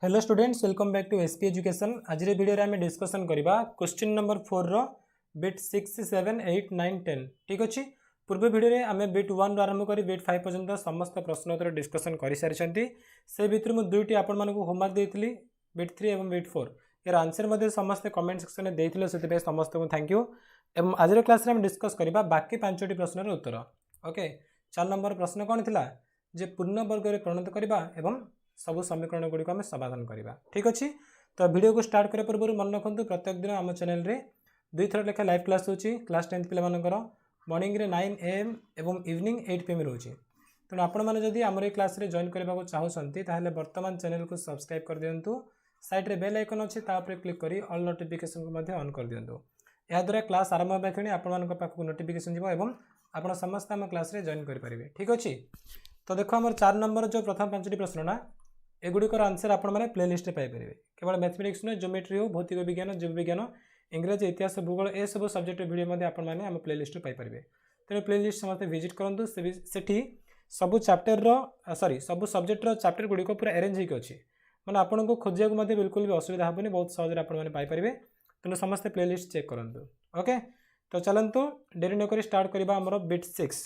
Hello students, welcome back to SP education. आज video आम discussion करवा क्वेश्चन नंबर 4 रो बिट 6, 7, 8, 9, 10। ठीक अच्छे। पूर्व वीडियो आम बिट 1 आरंभ कर बिट 5 पर्यंत समस्त प्रश्न उत्तर डिस्कसन कर सारी से भितर मुझे दुईटी आपण होमवर्क देती बिट 3 और बिट 4 यार आंसर समस्त कमेंट सेक्शन में देते से समस्त को थैंक यू। एवं आज क्लास में डिस्कस करवा बाकी 5टी प्रश्नर उत्तर। ओके, 4 नंबर प्रश्न कौन थिला जे पूर्ण वर्ग में परिणत करवा एवं सब समीकरण गुड़िक आम समाधान करवा। ठीक अच्छे। तो वीडियो को स्टार्ट करने पूर्व मन रखु प्रत्येक दिन आम चैनल रे 2 थर लेखा लाइव क्लास होची। क्लास 10th पिला मॉर्निंग रे 9 AM एवं इवनिंग 8 PM रोचे। तेणु आपण मैंने जदि आम क्लास रे जॉइन करने को चाहते ताहले वर्तमान चैनल को सब्सक्राइब कर दिंतु। साइड रे बेल आइकन अच्छे तापर क्लिक करी ऑल नोटिफिकेशन को ऑन कर दिंतु। या द्वारा क्लास आरंभ होगा क्षणी आपण पाखक नोटिफिकेशन जीव एवं आपण समस्त आम क्लास रे जॉइन करेंगे। ठीक अच्छे। तो देखो आम 4 नंबर जो प्रथम 5टी प्रश्न ना एगुड़िकर आंसर आपण मैंने प्लेलिस्ट पाइपर केवल मैथमेटिक्स नुहे ज्योमेट्री हो भौतिक विज्ञान जीव विज्ञान इंग्रेजी इतिहास भूगोल ए सब सब्जेक्ट वीडियो आपने आम प्लेलिस्ट पाइपर। तेणु प्लेलिस्ट समस्त विजिट करूँ से सब चैप्टर सॉरी सब सब्जेक्टर चैप्टर गुड़िक पूरा अरेंज होकर अच्छी मैंने आपन को खोजा बिल्कुल भी असुविधा हेनी बहुत सहज आपरे। तेणु समस्ते प्लेलिस्ट चेक करूँ। ओके, तो चलतु डेरी नक स्टार्ट करवा आमर बिट 6।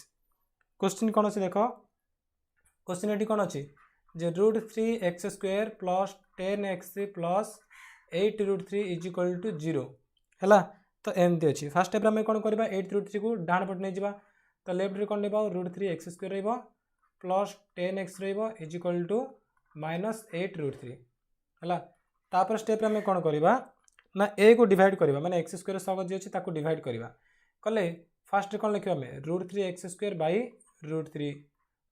क्वेश्चन कौन अच्छे देख क्वेश्चन ये कौन अच्छी जे √3x² plus 10x plus 8√3 is equal to 0 है। तो एमती अच्छी फास्ट स्टेप में कौन करवा 8√3 को डाण पट नहीं जावा। तो लेफ्ट रे कौन लेबा √3x² रहिबो प्लस 10x रहिबो इज इक्वल टू -8√3 है। तापर स्टेप में कौन करवा ना a को डिवाइड करवा माने x² सह जी अच्छी ताको डिवाइड करवा कले फास्ट कौन लिखा आम √3x² by √3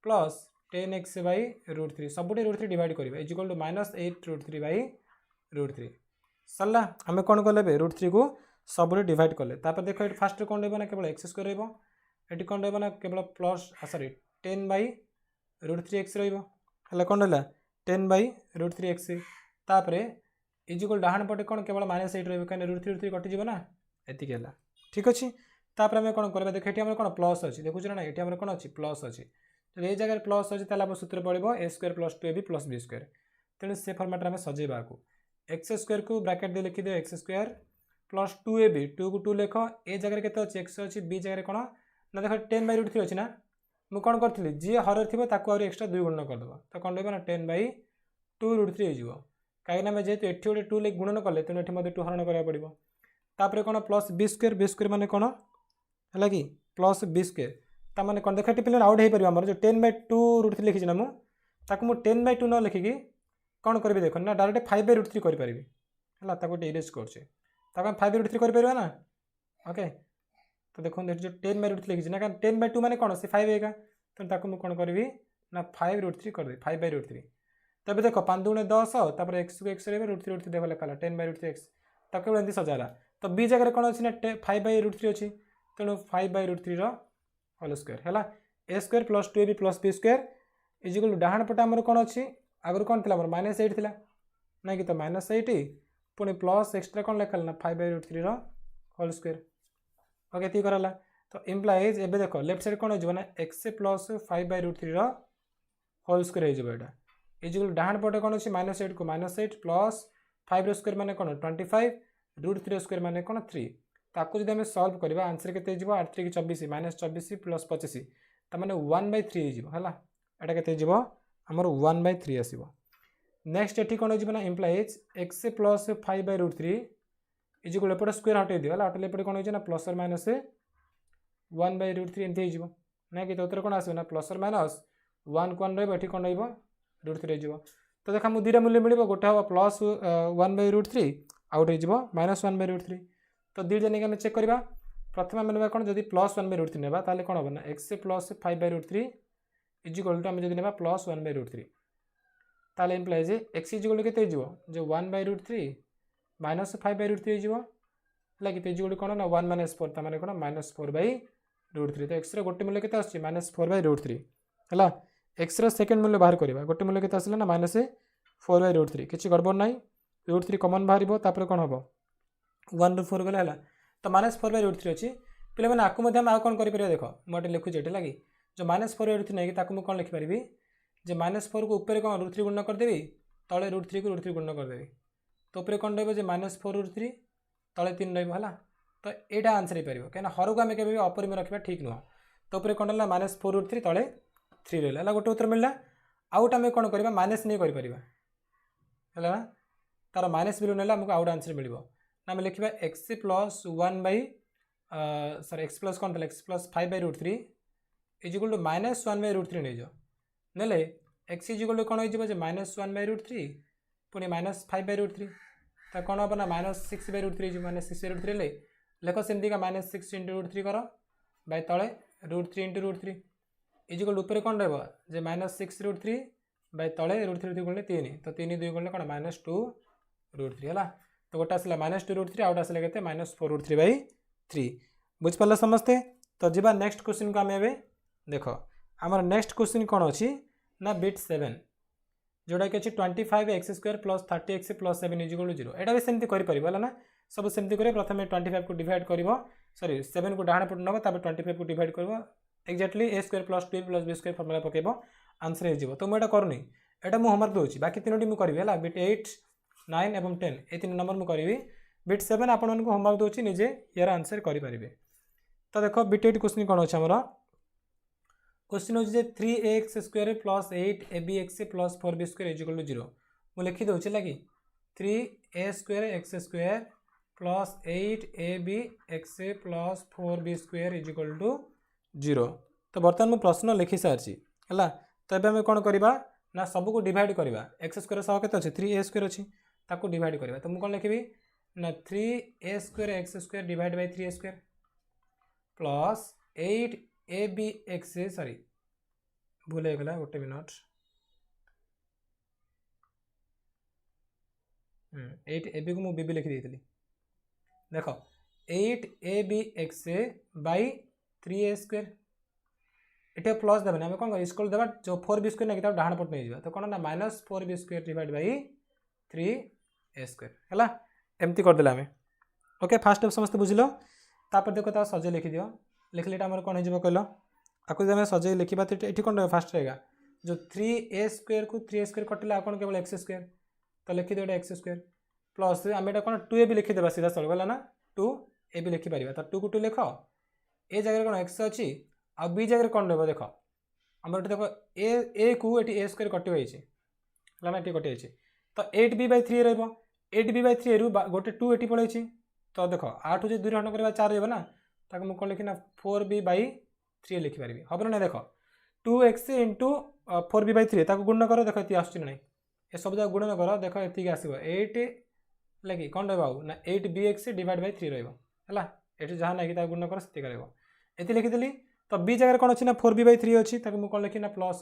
plus 10x by √3 सबुठे √3 divide करवा इज इक्वल टू -8√3 बाई √3 सरला। आम कौन कले √3 को सबुठे डिवाइड कले तापर देख ये फास्ट कौन रहा केवल x² रही कौन रहा केवल प्लस सॉरी 10 बाई √3x रहा कौन रहा 10 बाई √3x तापर इज इक्वल डाहाण पटे कौन केवल -8 रही कहीं √3 कटिज ना एतिक है। ठीक अच्छे। तापर आम कौन करवा देख ये कौन प्लस अच्छी देखुच ना ये कौन अच्छी प्लस अच्छी तो ये जगह प्लस अच्छे आम सूत्र पड़ो a² + 2ab + b²। तेणु से फर्माट में सजेवा को x² को ब्राकेट दे लिखिद x² + 2ab 2 को 2 लेख ए जगह के x अच्छी b जगह कौन ना देख 10 बाई √3 अच्छी ना मुझे कौन करी जी हर थी एक्सट्रा 2 गुणन करदेव तो कौन रहा 10 बाई 2√3 हो कहीं जेहतु ये गोटे 2 ले गुणन कले तेणु ये मतलब 2 हरण करा पड़ो। तापर कौन प्लस b² माने कौन है कि प्लस b² ताने कौन देख पे आउट हो पार जो 10 बाई 2√3 लिखी ना मुझे 10 बाई 2 न लिखिकी कौन करी देख ना डायरेक्ट 5 बाई √3 करें है इरेज कर 5 बाई √3 कर ना। ओके, तो देखो जो 10 बाई √3 लिखी ना 10 बाई 2 माने कौन से 5 है तेनाली मुझे कौन करी ना 5√3 कर 5 बाई √3। तब देख 5 × 10 तापर x को x √3 देख लिखा 10 बाई √3 x तक एमती सजाला। तो b जगह कौन अच्छी ना 5 बाई √3 अच्छी तेणु 5 बाई √3 होल स्क्वायर है a² + 2ab + b² is equal to डाहाण पटे आमर कौन अच्छी आगुरी कौन थी -8 थी ना कि तो -8 पुणी प्लस एक्सट्रा कौन लिखा ना 5 बाई √3 होल स्क्वायर। ओके, ये कराला तो इम्प्लाइज एबे देख लेफ्ट साइड कौन हो x + 5 बाई √3 होल स्क्वायर हो इज इक्वल डाहाण पटे कौन अच्छी -8 को -8 प्लस 5 माने कौन 25 √3 माने कौन 3 ताकू जब सल्व करवा आंसर के 8 3 24 -24 + 25 ताने 1/3 है यहाँ के आमर 1/3 आसो। नेक्स्ट ये कौन हो implies x + 5 by √3 is equal एपटे स्क्वायर हटे दियो हटाइले एपटे कौन हो प्लस और माइनस 1/√3 एमती हो ना कि तो कौन आसो ना प्लस और माइनस 1 को 1 रही कौन √3 हो। तो देखा मुझे 2टा मूल्य मिल गोटे हम प्लस 1/√3 आउट हो -1/√3। तो दुईटा नहीं चेक करवा प्रथम आम ना कौन जब प्लस 1/√3 ना ताले कौन हम ना x + 5 by √3 is equal to आम जब ना प्लस 1/√3 ताले इम्प्लाइज x इज इक्वल के जो 1/√3 -5 बाई √3 है कि इज इक्वल कौन ना 1 - 4 ताने कौन -4 बाई √3। तो x गोटे मूल्य के -4 बाई √3 है। x सेकेंड मूल्य बाहर करवा गोटे मूल्य के आसला ना -4 बाई √3 किसी गड़बड़ ना √3 कमन बाहर कौन हम 1/4 गले है तो -4 बाई √3 अच्छी पे मैंने आपको कौन कर देख मुझे लिखुचे ये लगे जो -4 √3 नहीं कि कौन लिखिपारि जे -4 को ऊपर कौन √3 गुणन करदेवी तले √3 को √3 गुण करदेवी तो ऊपर कौन रही -4√3 तले 3 रहा तो यहाँ आंसर हो पार कहीं हर को आम के अपर में रखा ठीक नुह तो ऊपर कौन रहा -4√3 तले 3 रहा गोटे उत्तर मिलला आउ गोटे आम कौन करवा माइनस नहीं कर ना तार माइनस वैल्यू ना आमको आउट आंसर मिल आम लिखा x plus 1 by sorry x plus कौन था x plus 5/√3 is equal to -1/√3 नहीं जाओ नेले x इज इक्वल टू कौन हो -1/√3 पुणी -5/√3 तो कौन हम ना -6/√3 -6/√3 ले लेख सेमती का -6 × √3 कर बै तले √3 × √3 इज इक्वल टू ऊपर कौन रहा -6√3 बै तले √3 गुणले 3 तो 3 2 गुणले कौन -2√3 है तो गोटे आसला -2√3 आउट आसला के -4√3/3 बुझिपार समस्ते तो जी नेक्स्ट क्वेश्चन को आम ए देख आमर नेक्स्ट क्वेश्चन कौन अच्छी ना बिट 7 जोटा कि अच्छी 25x² + 30x + 7 = 0 यहाँ भी सेमती कर ना सब सेमती कर प्रथम 25 को डिवाइड कर सॉरी 7 को डाण पट नब 25 को डिवाइड कर exactly a² + 2 + b² formula पकेब answer हो तो मुझे करूनी यहाँ मुझे होमवर्क दूसरी बाकी 3टी मुझे करी है बिट 8 9 और 10 ये 3 नंबर मुझे करी बिट 7 आपण मानक होमवर्क दूसरी निजे यार आंसर करेंगे तो देख बिट 8 क्वेश्चन कौन अच्छे आमर क्वेश्चन हो 3ax² + 8abx + 4b² = 0 मुझे लिखी दूसरी लगे 3a² x² + 8abx + 4b² = 0 तो बर्तमान मुझे प्रश्न लिखि सारी है तो ये आम कौन करवा ना सबको डिवाइड करवा x² सह के अच्छे 3a² अच्छी ताको डिवाइड करवा तो मुझे कौन लिखी ना 3a² x² divide by 3a² plus 8abx sorry भूल हो गला गोटे मिनट 8ab को मुझे b लिखी देती देख 8abx by 3a² ये प्लस देवे आम कौन स्कूल देवा जो 4b² ना डाण पट नहीं जावा तो कौन ना -4b² डिवाइड बाय 3a² है एमती करदे आम ओके फास्ट स्टेप समस्त बुझल तापर देखो सजे लिखि दियो लिखले आम कौन हो कहल आपको जब सजे लिखा तो ये कौन रहा फास्ट रहेगा जो 3a² को 3a² कटिला कौन केवल x² तो लिखि दियो x² प्लस आम ये कौन 2ab लिखिदेवा सीधा चल गला ना 2ab लिखिपर तो 2 को 2 लिख ए जगह कौन x अच्छी आ बी जगह कौन रहा देख आम देख ए को ये a² कटि है ना ये कटि जाइए तो 8b/3 रहा 8b/3 रु गोटे 2 ये पड़े तो देख 8 जो 2 खंड करवा 4 रहा ना ताको मुझे कौन लिखना 4b/3 लिखिपारि हम ना देख 2x × 4b/3 ताको गुण कर देख ये आस ना ये सब जगह गुण कर देख ये आसो 8 लगे कौन रहा ना 8bx डिवाइड बाय 3 रहा ये जहाँ ना गुण कर से ये लिखिदेली तो बी जगह कौन अच्छी ना 4b/3 अच्छी मुझे कौन लिखी ना प्लस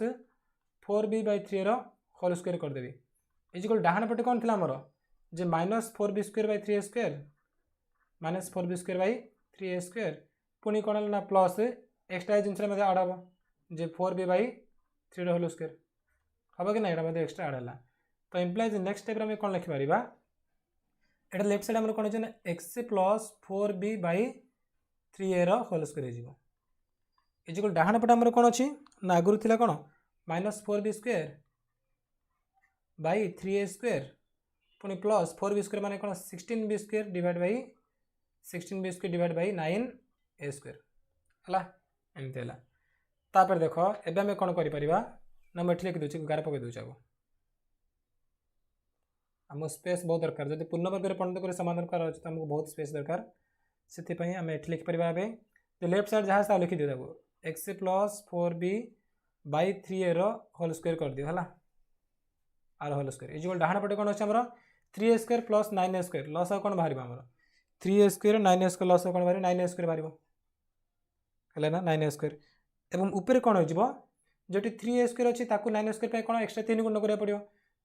4b/3 होल स्क्वायर करदेवी इजिकल डाहाण पटे कौन थी आमर जे -4b² -4b² पुणी कौन है ना प्लस एक्सट्रा जिनस आड हम जे 4b/3 होल स्क्वायर हम कि ना ये एक्सट्रा आड है तो इम्प्लाइज नेक्स्ट स्टेप में कौन लिखिपर ये लेफ्ट साइड आम कौन है x + 4b/3 होल स्क्वायर हो इजिकल डाहाण पटे आमर कौन अच्छी ना आगुरी थी कौन -4b² / 3a² पुणी प्लस 4b² माने कौन 16b² divide by 16b² divide by 9a² है एमती है तापर देख एबे आम कौन कर ना मुझे लिखि दूसरी गार पकई दूचे आगो आम स्पेस बहुत दरकार जब पूर्ण वर्ग परिणत कर समाधान कर तो आमको बहुत स्पेस दरकार से आम ये लिखिपर जो लेफ्ट साइड जहाँ से लिखि दियो x + 4b/3 होल स्क्वायर कर दियो है आर होल स्क्वायर इजिकल डाहाण पटे कौन अच्छे 3a² + 9a² लस कौन बाहर आमर 3a² 9a² लस कौन बाहर 9a² बाहर है ना 9a² एवं ऊपर कौन हो जो 3a² अच्छी 9a² कौन एक्सट्रा 3 गुण करा पड़ो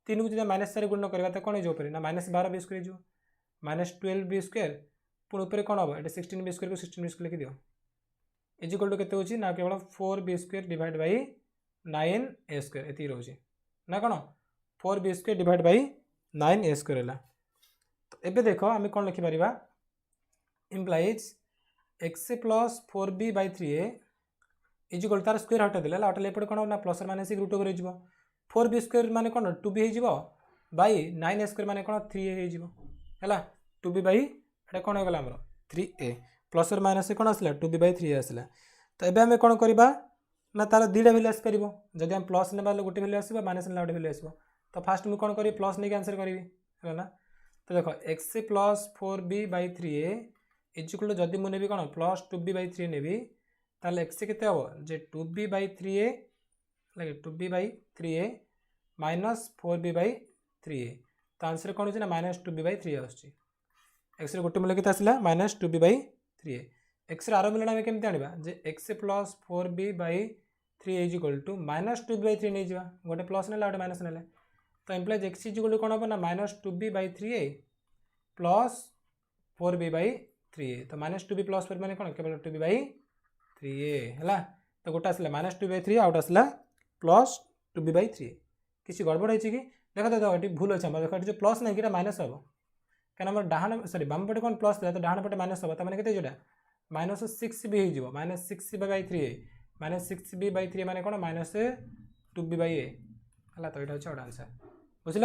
3 को जब -4 गुण करवा तो कौन हो ना -12b² -12b² पुणी ऊपर कौन हम ये 16b² को 16b² लिखि दियो इजिकल टू के ना केवल 4b² डिवाइड बाय 9a² ये रोचे ना कौन 4b² डिवाइड बाय 9a² है तो ये देख आम कौन लिखिपर इम्प्लाइज x + 4b/3 इजिकल तार स्क्वायर हटा देला हटाले एपटे कौन ना प्लस माइनस √2 4b² माने कौन 2b हो बाई 9a² माने कौन 3a है 2b बाई एटा कौन होगा आमर 3a प्लस और माइनस कौन आसला 2b बाई 3a आसला। तो एबे आम कौन करवा ना तार दुईटा भैल्यू आसपार जब आम प्लस ना गोटे भैल्यू आस माइनस ना गोटे भैल्यू आस। तो फास्ट मुझे कौन करी प्लस नहीं आंसर करी है ना। तो देख x plus 4b by 3a is equal जदि मुझे कौन प्लस 2b बाई 3 नेबी ताल x के हम जे 2b बाई 3a लगे 2b by 3a minus 4b by 3a। तो आंसर कौन हो माइनस 2b बाई 3 आसुच्छी एक्स गोटे मूल्य के आसला minus 2b by 3a। X are मूल्य आम केमती आने जे x plus 4b by 3 is equal to minus 2b by 3 नहीं जा गोटे प्लस ना गोटे माइनस ना। तो इम्प्लाइज x इजिकल टू कौन हम ना minus 2b by 3a plus 4b by 3a। तो माइनस 2b प्लस 4 मैंने कौन केवल 2b बाई 3a है। तो गोटे आसला माइनस 2b बाई 3 आउट आसला प्लस 2b बाई 3 किसी गड़बड़ होती कि देख देखो ये भूल अच्छे देख जो प्लस नहीं कि माइनस हम क्या डाहाण सरी बाम पटे कौन प्लस था तो डाहाण पटे माइनस हम तो मैंने जो माइनस 6b हो minus 6b by 3a minus 6b by 3 मैंने कौन माइनस 2b बाई a है। तो यहाँ हूँ आंसर बुझल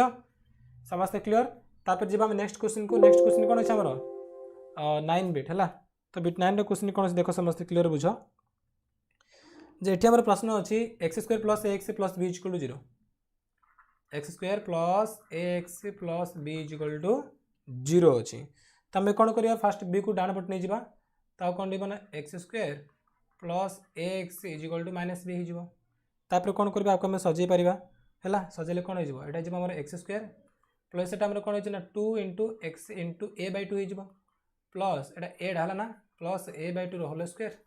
समस्ते क्लीयर। तापर जी नेक्स्ट क्वेश्चन को नेक्स्ट क्वेश्चन कौन अच्छे आमर 9 बिट है। तो बिट 9 क्वेश्चन कौन देख समस्त क्लीयर बुझ जे ये आम प्रश्न अच्छी x² plus ax plus b equal to 0 x² plus ax plus b equal to 0 अच्छी। तो आम कौन करवा फास्ट b को डाण पट नहीं जावा तो कौन ना x² plus ax equal to minus b हो कौन करवा आपको आम सजे पार है सजेले कौन हो आम x² प्लस एटा कौन हो 2 into x into a by 2 हो प्लस एटा a ढाला ना plus a by 2 whole square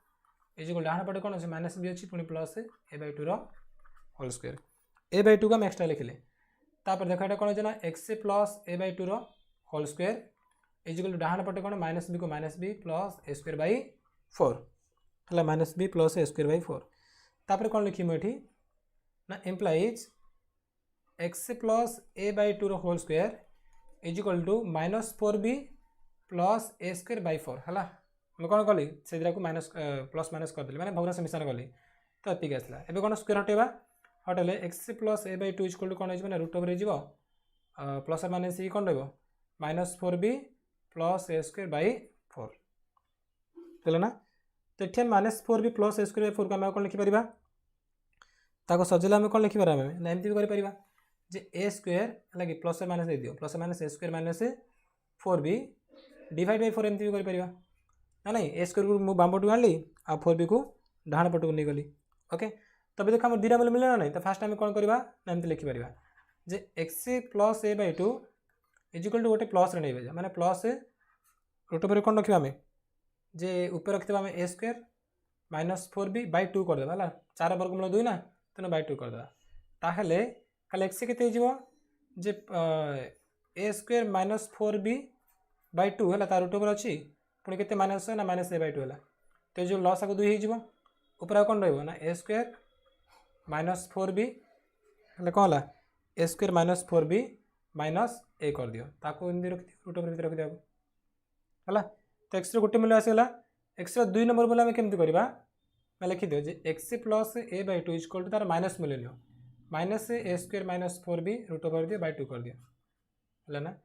इजिकल डाण पटे कौन अच्छे माइनस b अच्छी पुणी plus a by 2 whole square a by 2 को आम एक्सट्रा लिखिले। तापर देख ये कौन हो x plus a by 2 whole square इजिकल डाण पटे कौन माइनस b को minus b plus a square by 4 है minus b plus a square by 4। तापर कौन लिखी ये ना implies x plus a by 2 whole square इजिकल to minus 4b plus a square by 4 है। मैं कौन कली से माइनस प्लस माइनस करदेली मैंने भग्नांश मिश्रण कली तो एतिक आसला। एबे कौन स्क्वायर हटेबा हटेले x plus a by 2 equal to कौन हो रूट ओवर हो प्लस माइनस कौन रही minus 4b plus a square by 4 है ना। तो ये minus 4b plus a square by 4 को आम कौन लिखिपर ताको सजेले आम कौन लिखिपर आम ना एमती भी कर जे a स्क्वायर है प्लस माइनस दे दियो plus minus a square minus 4b divide by 4 एमती भी कर ना नहीं ए स्क्वायर को मुझे बाम पटू आनी आ 4b को डाण पटू नहीं गली ओके। तो देख आम दुईटा मूल्य मिले ना नहीं तो फास्ट आम कौन करवा ना एमती लिखिपर जे x plus a by 2 is equal to गोटे प्लस नहीं माने प्लस रूट ओवर कौन रखा आम जे ऊपर रखा आम a square minus 4b by 2 करदे है 4 वर्गमूल 2 ना तेना बाई 2 करदे ताहले खाली x के जे a square minus 4b by 2 है तार रूट ओवर अच्छी पुणी के माइनस ना माइनस a बाई 2 है। तो जो लस आगे 2 हो कौन रहा a स्क्वायर माइनस 4b है कौन है a square minus 4b minus a कर दियो ताको एमती रख दियो रूट ओवर भीतर रख दियो है। तो एक्स गोटे मूल्य आसगला एक्स 2 नंबर मूल्य आम केमती करवा ना लिखि दियो जे x plus a by 2 equal to तार माइनस मूल्य नियो minus a square minus 4b root over दियो बाई 2 कर दियो है ना।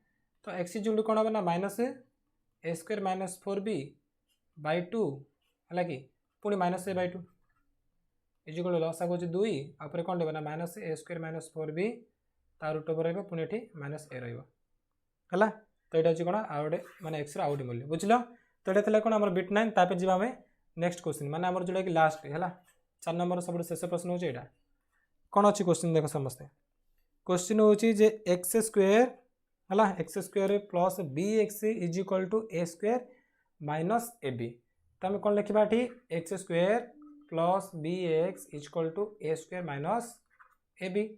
तो एक्स इक्वल टू कौन हम ना minus a square minus 4b by 2 है कि पुणी माइनस a बाई 2 इजिकल लस आगे 2 आपर कौन रहा minus a square minus 4b तार रूट ओवर पुणी ये माइनस a रहा। तो यहाँ कौन आउ गए मैंने एक्स आउ गए मूल्य बुझल। तो ये कौन आम बिट 9 तापर जी आम नेक्स्ट क्वेश्चन माने आम जोटा कि लास्ट है 4 नंबर सब शेष प्रश्न हो यहाँ कौन अच्छी क्वेश्चन देख समस्ते क्वेश्चन हूँ जे एक्स स्क्वायर है X square plus B X is equal to A square minus A B. तो आम कौन लिखा X square plus B X is equal to A square minus A B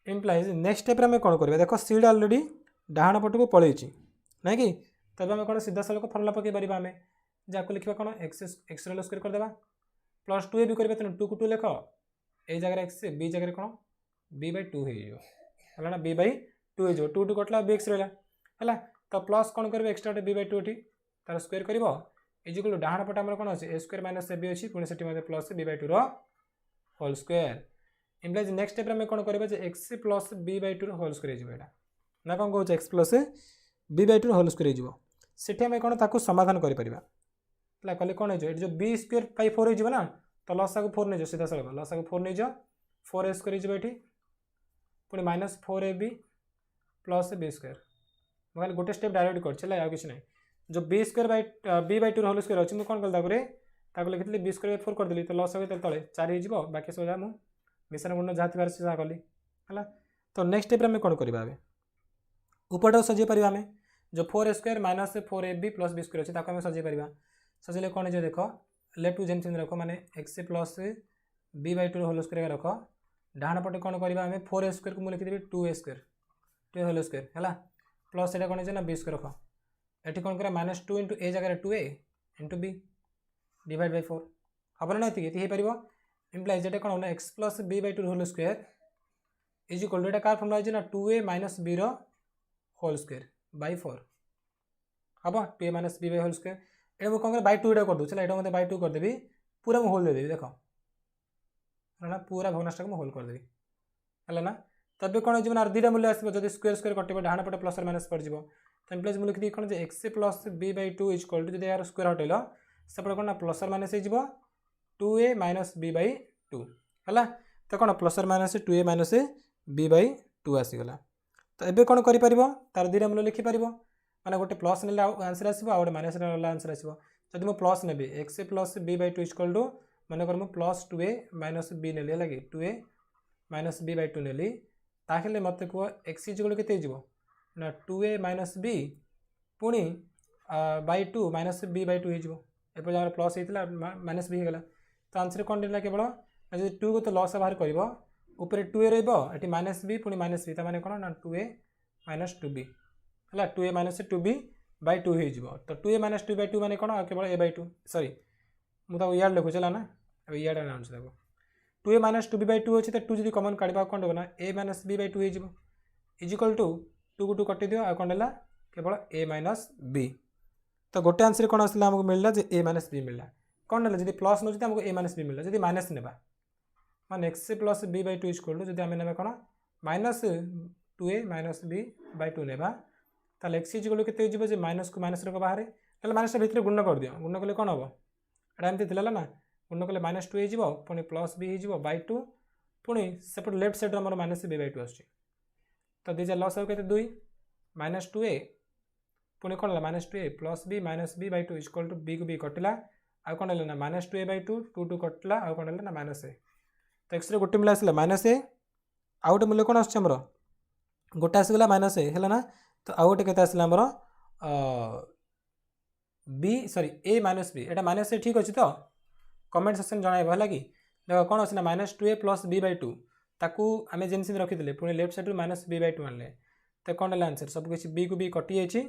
implies next step आम कौन करवा देख seed already डाहाण पट को पलैची ना कि तब आम कौन सीधा साल फर्मुला पकई पार आम जहाँ लिखा कौन एक्स एक्स रोल स्क्वायर करदे प्लस 2 ए भी करेंगे तेना 2 को 2 लिख ए जगह एक्स बी जगह कौन बी बाई 2 है ना बी बाई 2 हो 2 2 कटला बी एक्स रहा है। तो प्लस कौन कर एक्सट्रा बी बाई 2 तार स्क्वायर कर इजिकल डाहाण पटे आम कौन अच्छे A square minus A B अच्छी पुणी से plus B by 2 whole square implies next step आम कौन करवा X plus B by two whole square होगा ना कौन कौन X plus B by two whole square होटी आम कौन ताको समाधान करें कले कौन हो जो बी स्क्वायर पाई 4 हो तो लसा को 4 नहीं सीधा सड़क लसा को 4 नहीं 4 स्क्वायर ये पुणी minus 4ab plus B square मुझे गोटे स्टेप डायरेक्ट कर किसी ना जो B square B by two whole square अच्छी मुझे कौन कल लिखी बी स्क्वायर 4 करदेली तो लस हो तले 4 हो बाकी सब जहाँ मिश्रण गुण जहाँ थी से कली है तो नेक्स्ट स्टेप में कौन करवा ऊपर सजे पार आम जो 4 square minus 4ab plus B square अच्छे सजे पार सजेले कौन है देख लेफ्ट टू जेमती रख माने X plus B by two whole square रख डाण पटे कौन करवा आम 4 स्क्वायर को मुझे लिखिदेवी 2a स्क्वायर 2 होल स्क्वायर है प्लस यहाँ कौन है बी स्क्वायर रख ये कौन कर माइनस 2 इंटू ए जगह 2a into B divide by 4 हम ना ये पार इम्प्लाइज ये कौन X plus B by two whole square is equal to ये कार फर्मुला है ना 2a minus B whole square by 4 हम 2a minus B whole square ये मुझे कौन कर 2 कर दूसरा यहाँ मतलब 2 करदेवी पूरा मुझे होल देदेवी देख है पूरा भग्नाष्टक मुझे होल करदेवी है ना तब कौन हो दुटा मूल्य आसो जब स्क्वायर स्क्वायर कटे डाण पटे प्लस माइनस पड़ जाए तो इम्प्लाइज मुझे लिखी कौन X plus B by two is equal to जो यार स्क्वायर हटेल सेपटे कौन प्लस माइनस हो 2a minus B by to है तो कौन plus minus 2a minus B by two आसीगला तो ये कौन कर तार दुटा मूल्य लिखिपर मैंने गोटे प्लस ने आंसर आसो आ गए माइनस ने आंसर आसो जब मुझे प्लस ने X plus B by two equal to मनकर मुझे प्लस 2a माइनस बी नेली है कि 2a minus B by two नेली ताहले मत कह एक्स इक्वल के ना 2a माइनस बी पुणी by two minus B by two हो प्लस होता माइनस बी होगा तो आंसर कौन देला केवल जो 2 को तो लस बाहर कर ऊपर 2a रही माइनस बी पुणी माइनस बी मैंने कौन ना 2a माइनस 2b है 2a माइनस 2b बै टू हो तो 2a माइनस 2 बै टू मैंने कौन केवल a बै टू सॉरी मुझे इयाड़ लिखुचे ना अब इयाड़ आनुच देखो 2a minus 2b by two अच्छे तो 2 जी कमन काढ़ा कौन देना a minus b by two हो इज इक्वल टू 2 को 2 कटि दियो आ कौन है केवल a माइनस b तो गोटे आंसर कौन आसला आमको मिलला जे a माइनस b मिलला कौन ना जब प्लस नौ आमको a माइनस b मिलला जब माइनस ने मान X plus B by two equal to जब आम ने कौन minus 2a minus b by two ने ताल एक्स इक्वल के माइनस को माइनस रख बाहर ना माइनस भितर गुण कर दियो गुण कले कौन हम एटा एमती थी ना गुण कले माइनस 2 हो पुणी प्लस b हो बै टू पुणी सेपट लेफ्ट साइड आम माइनस b बै टू आस तो दीजा लस हो 2 माइनस 2a पुणी कौन है minus 2a plus b by two equal to b को b कटिला आ कौन है ना माइनस 2a बै टू 2 कटिला आ कौन है ना माइनस a तो एक्स गोटे मूल्य आसला माइनस a आउ गोटे मूल्य कौन आसमर गोटे आसगला माइनस a है ना तो आउ गोटे के आसला आमर b sorry a minus b Etah minus a ठीक अच्छे तो कमेंट सेक्शन जन है कि देख कौन अच्छे ना minus 2a plus b by to ताकू आम जेमती रखी पुणी left side minus b by to आने तो कौन है आंसर सब किसी b को b कटि जाइए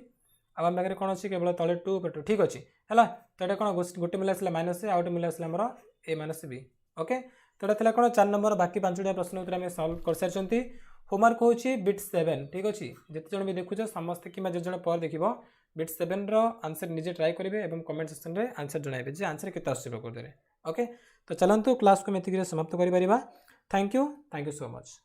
आम पाखे कौन अच्छी केवल तले 2 पेट ठीक अच्छे है तो ये कौन गोटे मूल्य आसला माइनस आ गोटे मूल्य आसला आमर a माइनस b ओके तो ये कौन 4 नंबर बाकी 5टा प्रश्न उत्तर आम सल्व कर सारी होमवर्क हूँ बिट 7 ठीक अच्छे जिते जन भी देखुच समस्त कि जो पर देख बिट 7 आंसर निजे ट्राए करेंगे और कमेंट सेक्शन में आंसर जनइबे जे आंसर केते आसुची प्रकृति में ओके तो चलतु क्लास को एतिक समाप्त करिपरिबा थैंक यू सो मच।